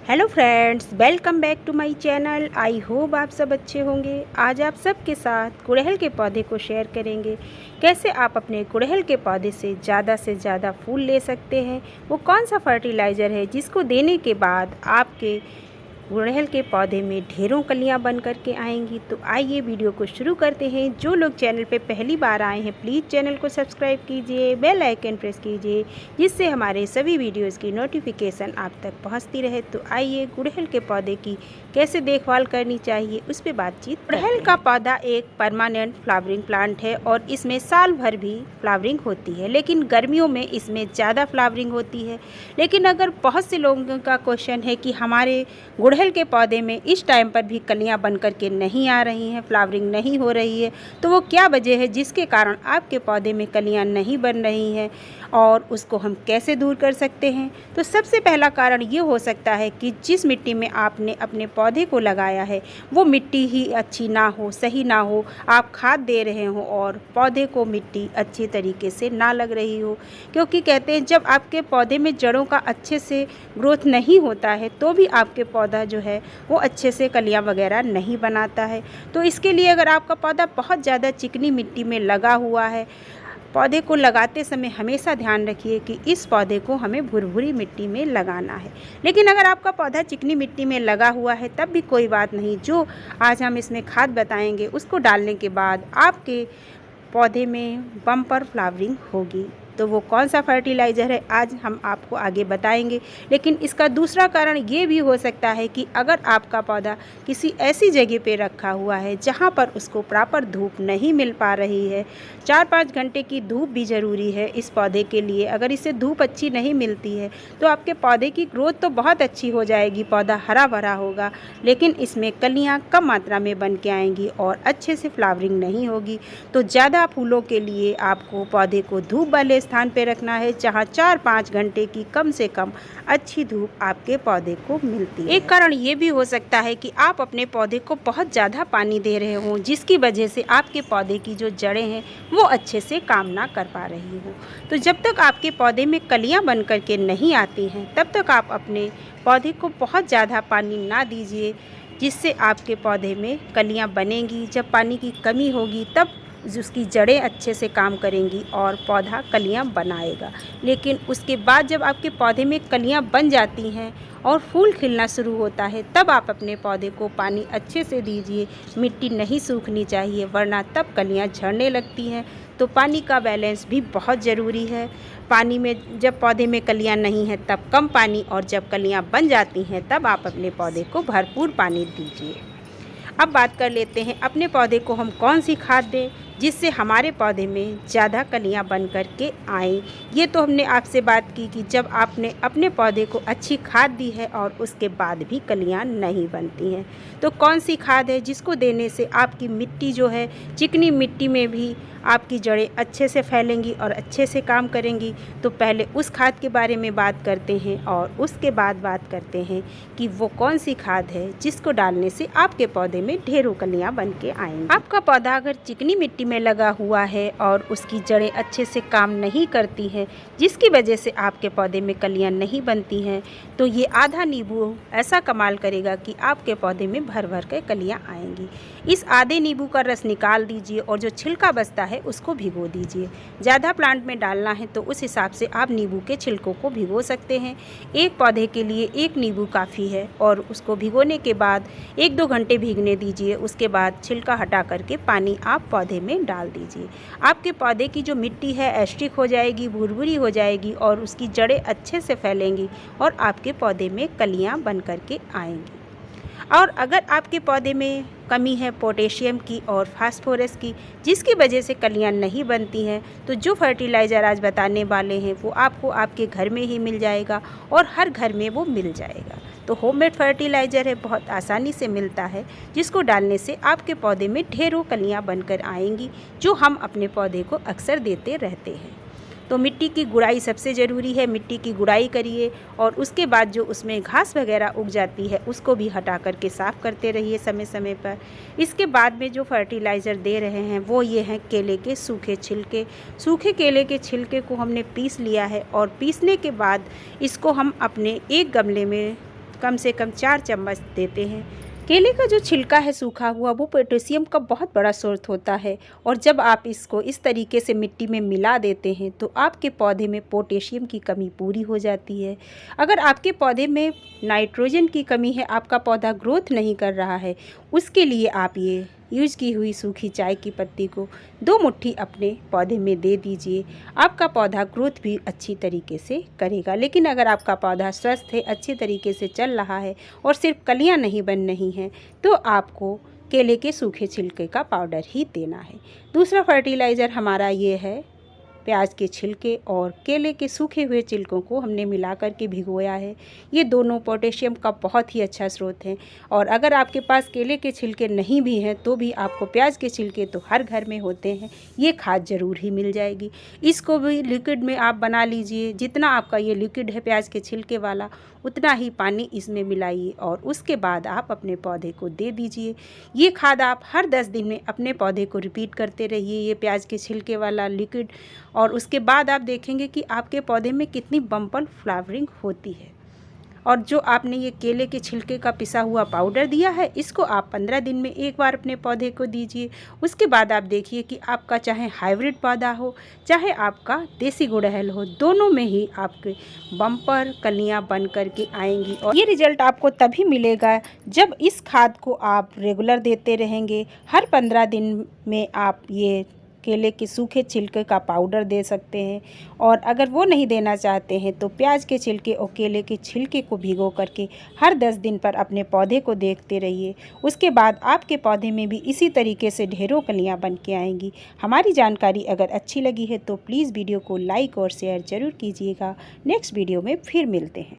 Hello friends, welcome back to my channel. I hope आप सब अच्छे होंगे। आज आप सबके साथ गुड़हल के पौधे को शेयर करेंगे, कैसे आप अपने गुड़हल के पौधे से ज़्यादा फूल ले सकते हैं। वो कौन सा फर्टिलाइज़र है जिसको देने के बाद आपके गुड़हल के पौधे में ढेरों कलियां बन करके आएंगी। तो आइए वीडियो को शुरू करते हैं। जो लोग चैनल पे पहली बार आए हैं प्लीज़ चैनल को सब्सक्राइब कीजिए, बेल आइकन प्रेस कीजिए, जिससे हमारे सभी वीडियोस की नोटिफिकेशन आप तक पहुंचती रहे। तो आइए गुड़हल के पौधे की कैसे देखभाल करनी चाहिए उस पर बातचीत। गुड़हल का पौधा एक परमानेंट फ्लावरिंग प्लांट है और इसमें साल भर भी फ्लावरिंग होती है, लेकिन गर्मियों में इसमें ज़्यादा फ्लावरिंग होती है। लेकिन अगर बहुत से लोगों का क्वेश्चन है कि हमारे गुड़हल के पौधे में इस टाइम पर भी कलियां बन करके नहीं आ रही हैं, फ्लावरिंग नहीं हो रही है, तो वो क्या वजह है जिसके कारण आपके पौधे में कलियां नहीं बन रही हैं और उसको हम कैसे दूर कर सकते हैं। तो सबसे पहला कारण ये हो सकता है कि जिस मिट्टी में आपने अपने पौधे को लगाया है वो मिट्टी ही अच्छी ना हो, सही ना हो, आप खाद दे रहे हो और पौधे को मिट्टी अच्छी तरीके से ना लग रही हो। क्योंकि कहते हैं जब आपके पौधे में जड़ों का अच्छे से ग्रोथ नहीं होता है तो भी आपके पौधा जो है वो अच्छे से कलियां वगैरह नहीं बनाता है। तो इसके लिए अगर आपका पौधा बहुत ज़्यादा चिकनी मिट्टी में लगा हुआ है, पौधे को लगाते समय हमेशा ध्यान रखिए कि इस पौधे को हमें भुरभुरी मिट्टी में लगाना है। लेकिन अगर आपका पौधा चिकनी मिट्टी में लगा हुआ है तब भी कोई बात नहीं, जो आज हम इसमें खाद बताएंगे उसको डालने के बाद आपके पौधे में बम्पर फ्लावरिंग होगी। तो वो कौन सा फर्टिलाइज़र है आज हम आपको आगे बताएंगे। लेकिन इसका दूसरा कारण ये भी हो सकता है कि अगर आपका पौधा किसी ऐसी जगह पे रखा हुआ है जहाँ पर उसको प्रॉपर धूप नहीं मिल पा रही है, 4-5 घंटे की धूप भी ज़रूरी है इस पौधे के लिए। अगर इसे धूप अच्छी नहीं मिलती है तो आपके पौधे की ग्रोथ तो बहुत अच्छी हो जाएगी, पौधा हरा भरा होगा, लेकिन इसमें कलियाँ कम मात्रा में बन के आएंगी और अच्छे से फ्लावरिंग नहीं होगी। तो ज़्यादा फूलों के लिए आपको पौधे को धूप वाले स्थान पे रखना है जहाँ 4-5 घंटे की कम से कम अच्छी धूप आपके पौधे को मिलती है। एक कारण ये भी हो सकता है कि आप अपने पौधे को बहुत ज़्यादा पानी दे रहे हो, जिसकी वजह से आपके पौधे की जो जड़ें हैं वो अच्छे से काम ना कर पा रही हो। तो जब तक आपके पौधे में कलियां बन करके नहीं आती हैं तब तक आप अपने पौधे को बहुत ज़्यादा पानी ना दीजिए, जिससे आपके पौधे में कलियां बनेंगी। जब पानी की कमी होगी तब उसकी जड़ें अच्छे से काम करेंगी और पौधा कलियां बनाएगा। लेकिन उसके बाद जब आपके पौधे में कलियां बन जाती हैं और फूल खिलना शुरू होता है तब आप अपने पौधे को पानी अच्छे से दीजिए। मिट्टी नहीं सूखनी चाहिए वरना तब कलियां झड़ने लगती हैं। तो पानी का बैलेंस भी बहुत ज़रूरी है। पानी में जब पौधे में कलियां नहीं हैं तब कम पानी, और जब कलियां बन जाती हैं तब आप अपने पौधे को भरपूर पानी दीजिए। अब बात कर लेते हैं अपने पौधे को हम कौन सी खाद दें जिससे हमारे पौधे में ज़्यादा कलियां बन कर के आएँ। ये तो हमने आपसे बात की कि जब आपने अपने पौधे को अच्छी खाद दी है और उसके बाद भी कलियां नहीं बनती हैं, तो कौन सी खाद है जिसको देने से आपकी मिट्टी जो है चिकनी मिट्टी में भी आपकी जड़ें अच्छे से फैलेंगी और अच्छे से काम करेंगी। तो पहले उस खाद के बारे में बात करते हैं और उसके बाद बात करते हैं कि वो कौन सी खाद है जिसको डालने से आपके पौधे में ढेरों कलियां बन के आएंगी। आपका पौधा अगर चिकनी मिट्टी में लगा हुआ है और उसकी जड़ें अच्छे से काम नहीं करती हैं, जिसकी वजह से आपके पौधे में कलियां नहीं बनती हैं, तो ये आधा नींबू ऐसा कमाल करेगा कि आपके पौधे में भर भर के कलियां आएंगी। इस आधे नींबू का रस निकाल दीजिए और जो छिलका बचता है उसको भिगो दीजिए। ज़्यादा प्लांट में डालना है तो उस हिसाब से आप नींबू के छिलकों को भिगो सकते हैं। एक पौधे के लिए एक नींबू काफ़ी है और उसको भिगोने के बाद 1-2 घंटे भीगने दीजिए। उसके बाद छिलका हटा करके पानी आप पौधे में डाल दीजिए। आपके पौधे की जो मिट्टी है एस्ट्रिक हो जाएगी, भुरभुरी हो जाएगी और उसकी जड़ें अच्छे से फैलेंगी और आपके पौधे में कलियां बन करके आएंगी। और अगर आपके पौधे में कमी है पोटेशियम की और फास्फोरस की, जिसकी वजह से कलियां नहीं बनती हैं, तो जो फर्टिलाइज़र आज बताने वाले हैं वो आपको आपके घर में ही मिल जाएगा और हर घर में वो मिल जाएगा। तो होममेड फर्टिलाइज़र है, बहुत आसानी से मिलता है, जिसको डालने से आपके पौधे में ढेरों कलियां बनकर आएंगी, जो हम अपने पौधे को अक्सर देते रहते हैं। तो मिट्टी की गुड़ाई सबसे ज़रूरी है। मिट्टी की गुड़ाई करिए और उसके बाद जो उसमें घास वगैरह उग जाती है उसको भी हटा करके साफ़ करते रहिए समय समय पर। इसके बाद में जो फर्टिलाइज़र दे रहे हैं वो ये हैं केले के सूखे छिलके। सूखे केले के छिलके को हमने पीस लिया है और पीसने के बाद इसको हम अपने एक गमले में कम से कम 4 चम्मच देते हैं। केले का जो छिलका है सूखा हुआ, वो पोटेशियम का बहुत बड़ा स्रोत होता है और जब आप इसको इस तरीके से मिट्टी में मिला देते हैं तो आपके पौधे में पोटेशियम की कमी पूरी हो जाती है। अगर आपके पौधे में नाइट्रोजन की कमी है, आपका पौधा ग्रोथ नहीं कर रहा है, उसके लिए आप ये यूज़ की हुई सूखी चाय की पत्ती को 2 मुट्ठी अपने पौधे में दे दीजिए। आपका पौधा ग्रोथ भी अच्छी तरीके से करेगा। लेकिन अगर आपका पौधा स्वस्थ है, अच्छे तरीके से चल रहा है और सिर्फ कलियां नहीं बन रही हैं, तो आपको केले के सूखे छिलके का पाउडर ही देना है। दूसरा फर्टिलाइज़र हमारा ये है प्याज के छिलके और केले के सूखे हुए छिलकों को हमने मिला कर के भिगोया है। ये दोनों पोटेशियम का बहुत ही अच्छा स्रोत हैं और अगर आपके पास केले के छिलके नहीं भी हैं तो भी आपको प्याज के छिलके तो हर घर में होते हैं, ये खाद ज़रूर ही मिल जाएगी। इसको भी लिक्विड में आप बना लीजिए। जितना आपका ये लिक्विड है प्याज के छिलके वाला, उतना ही पानी इसमें मिलाइए और उसके बाद आप अपने पौधे को दे दीजिए। ये खाद आप हर 10 दिन में अपने पौधे को रिपीट करते रहिए, ये प्याज के छिलके वाला लिक्विड, और उसके बाद आप देखेंगे कि आपके पौधे में कितनी बम्पर फ्लावरिंग होती है। और जो आपने ये केले के छिलके का पिसा हुआ पाउडर दिया है, इसको आप 15 दिन में एक बार अपने पौधे को दीजिए। उसके बाद आप देखिए कि आपका चाहे हाइब्रिड पौधा हो, चाहे आपका देसी गुड़हल हो, दोनों में ही आपके बम्पर कलियां बन कर के आएंगी। और ये रिजल्ट आपको तभी मिलेगा जब इस खाद को आप रेगुलर देते रहेंगे। हर 15 दिन में आप ये केले के सूखे छिलके का पाउडर दे सकते हैं और अगर वो नहीं देना चाहते हैं तो प्याज के छिलके और केले के छिलके को भिगो करके हर 10 दिन पर अपने पौधे को देखते रहिए। उसके बाद आपके पौधे में भी इसी तरीके से ढेरों कलियां बन के आएंगी। हमारी जानकारी अगर अच्छी लगी है तो प्लीज़ वीडियो को लाइक और शेयर ज़रूर कीजिएगा। नेक्स्ट वीडियो में फिर मिलते हैं।